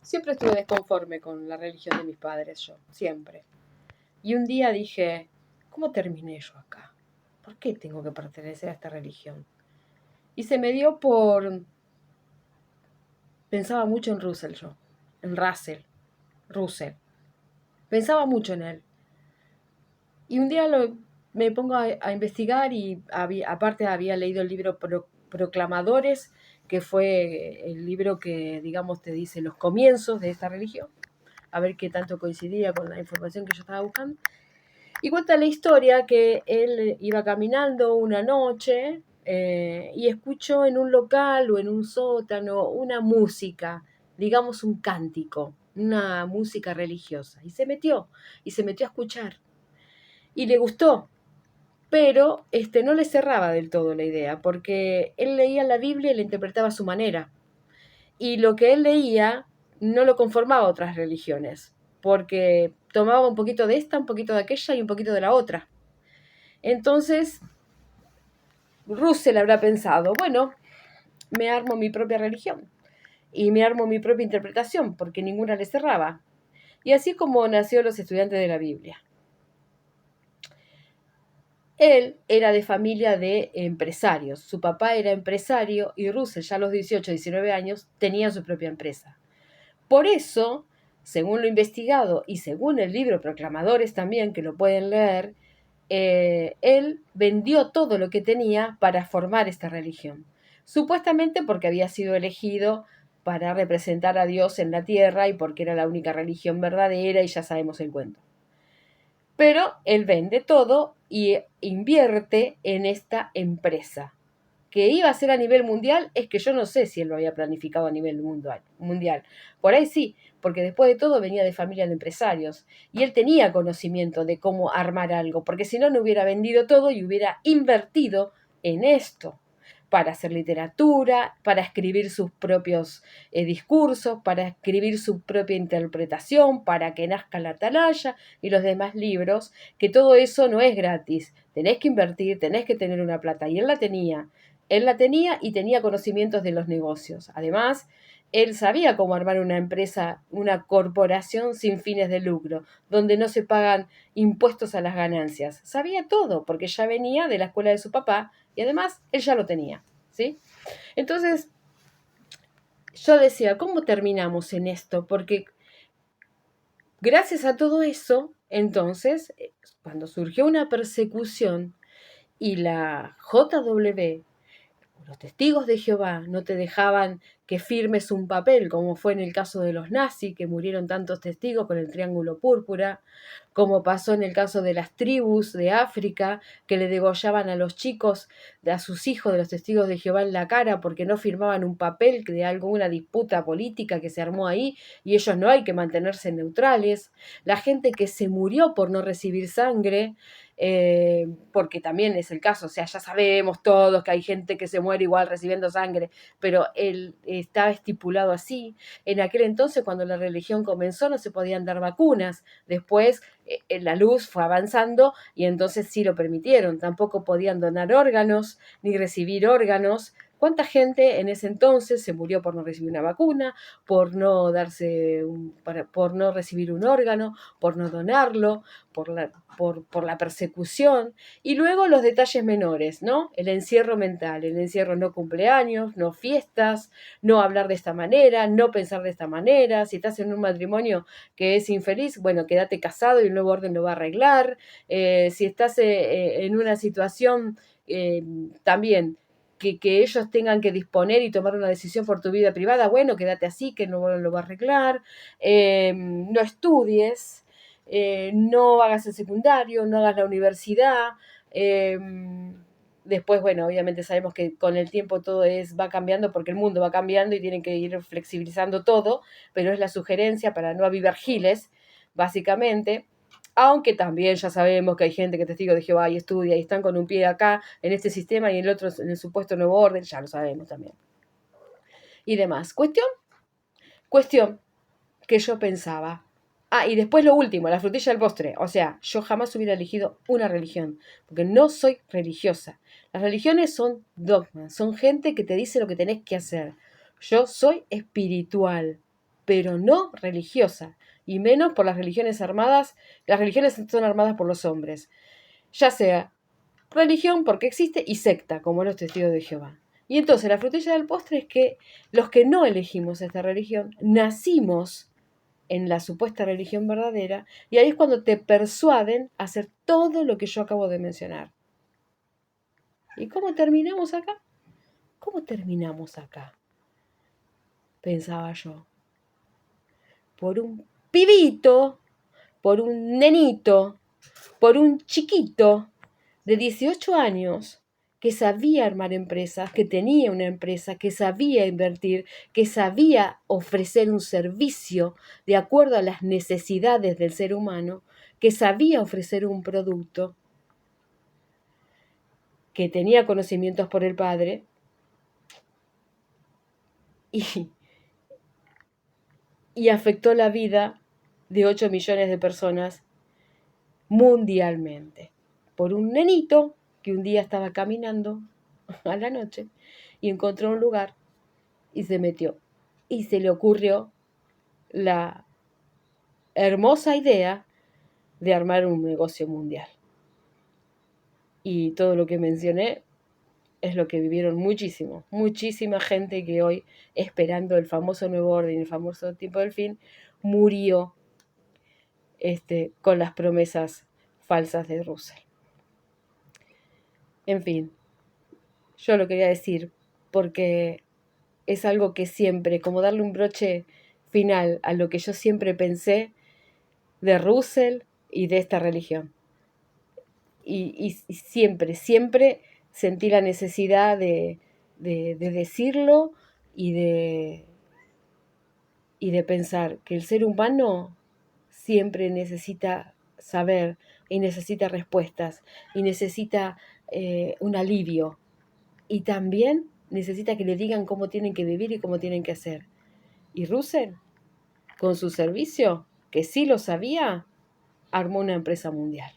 Siempre estuve desconforme con la religión de mis padres, yo, siempre. Y un día dije, ¿cómo terminé yo acá? ¿Por qué tengo que pertenecer a esta religión? Y se me dio por... Pensaba mucho en Russell yo, en Russell. Pensaba mucho en él. Y un día me pongo a investigar y aparte había leído el libro Proclamadores, que fue el libro que, digamos, te dice los comienzos de esta religión, a ver qué tanto coincidía con la información que yo estaba buscando. Y cuenta la historia que él iba caminando una noche y escuchó en un local o en un sótano una música, digamos un cántico, una música religiosa. Y se metió a escuchar. Y le gustó, pero no le cerraba del todo la idea, porque él leía la Biblia y la interpretaba a su manera. Y lo que él leía no lo conformaba a otras religiones, porque tomaba un poquito de esta, un poquito de aquella y un poquito de la otra. Entonces, Russell habrá pensado, bueno, me armo mi propia religión y me armo mi propia interpretación, porque ninguna le cerraba. Y así como nació los estudiantes de la Biblia. Él era de familia de empresarios. Su papá era empresario y Russell, ya a los 18, 19 años, tenía su propia empresa. Por eso, según lo investigado y según el libro Proclamadores también, que lo pueden leer, él vendió todo lo que tenía para formar esta religión. Supuestamente porque había sido elegido para representar a Dios en la tierra y porque era la única religión verdadera y ya sabemos el cuento. Pero él vende todo y invierte en esta empresa. Que iba a ser a nivel mundial, es que yo no sé si él lo había planificado a nivel mundial. Por ahí sí, porque después de todo venía de familia de empresarios y él tenía conocimiento de cómo armar algo, porque si no, no hubiera vendido todo y hubiera invertido en esto para hacer literatura, para escribir sus propios discursos, para escribir su propia interpretación, para que nazca la atalaya y los demás libros, que todo eso no es gratis. Tenés que invertir, tenés que tener una plata. Y él la tenía. Él la tenía y tenía conocimientos de los negocios. Además, él sabía cómo armar una empresa, una corporación sin fines de lucro, donde no se pagan impuestos a las ganancias. Sabía todo, porque ya venía de la escuela de su papá y además él ya lo tenía, ¿sí? Entonces, yo decía, ¿cómo terminamos en esto? Porque gracias a todo eso, entonces, cuando surgió una persecución y la JW, los testigos de Jehová, no te dejaban que firmes un papel, como fue en el caso de los nazis, que murieron tantos testigos con el triángulo púrpura, como pasó en el caso de las tribus de África, que le degollaban a los chicos, a sus hijos de los testigos de Jehová en la cara, porque no firmaban un papel de alguna disputa política que se armó ahí, y ellos no hay que mantenerse neutrales. La gente que se murió por no recibir sangre, porque también es el caso, o sea, ya sabemos todos que hay gente que se muere igual recibiendo sangre, pero él estaba estipulado así. En aquel entonces, cuando la religión comenzó, no se podían dar vacunas. Después la luz fue avanzando y entonces sí lo permitieron. Tampoco podían donar órganos ni recibir órganos. ¿Cuánta gente en ese entonces se murió por no recibir una vacuna, por no por no recibir un órgano, por no donarlo, por la persecución? Y luego los detalles menores, ¿no? El encierro mental, el encierro no cumpleaños, no fiestas, no hablar de esta manera, no pensar de esta manera. Si estás en un matrimonio que es infeliz, bueno, quédate casado y el nuevo orden lo va a arreglar. Si estás en una situación también que ellos tengan que disponer y tomar una decisión por tu vida privada, bueno, quédate así, que no lo va a arreglar. No estudies, no hagas el secundario, no hagas la universidad. Después, bueno, obviamente sabemos que con el tiempo todo va cambiando porque el mundo va cambiando y tienen que ir flexibilizando todo, pero es la sugerencia para no avivar giles, básicamente. Aunque también ya sabemos que hay gente que es testigo de Jehová y estudia y están con un pie acá en este sistema y en el otro en el supuesto nuevo orden, ya lo sabemos también. Y demás. Cuestión que yo pensaba. Ah, y después lo último, la frutilla del postre. O sea, yo jamás hubiera elegido una religión, porque no soy religiosa. Las religiones son dogmas, son gente que te dice lo que tenés que hacer. Yo soy espiritual. pero no religiosa, y menos por las religiones armadas. Las religiones son armadas por los hombres, ya sea religión porque existe y secta, como los testigos de Jehová. Y entonces la frutilla del postre es que los que no elegimos esta religión, nacimos en la supuesta religión verdadera, y ahí es cuando te persuaden a hacer todo lo que yo acabo de mencionar. ¿Y cómo terminamos acá? ¿Cómo terminamos acá? Pensaba yo. Por un pibito, por un nenito, por un chiquito de 18 años que sabía armar empresas, que tenía una empresa, que sabía invertir, que sabía ofrecer un servicio de acuerdo a las necesidades del ser humano, que sabía ofrecer un producto, que tenía conocimientos por el padre y, y afectó la vida de 8 millones de personas mundialmente. Por un nenito que un día estaba caminando a la noche y encontró un lugar y se metió. Y se le ocurrió la hermosa idea de armar un negocio mundial. Y todo lo que mencioné es lo que vivieron muchísima gente que hoy, esperando el famoso nuevo orden, el famoso tiempo del fin, murió con las promesas falsas de Russell. En fin, yo lo quería decir porque es algo que siempre, como darle un broche final a lo que yo siempre pensé de Russell y de esta religión. Y siempre sentí la necesidad de decirlo y de pensar que el ser humano siempre necesita saber y necesita respuestas y necesita un alivio, y también necesita que le digan cómo tienen que vivir y cómo tienen que hacer. Y Russell, con su servicio, que sí lo sabía, armó una empresa mundial.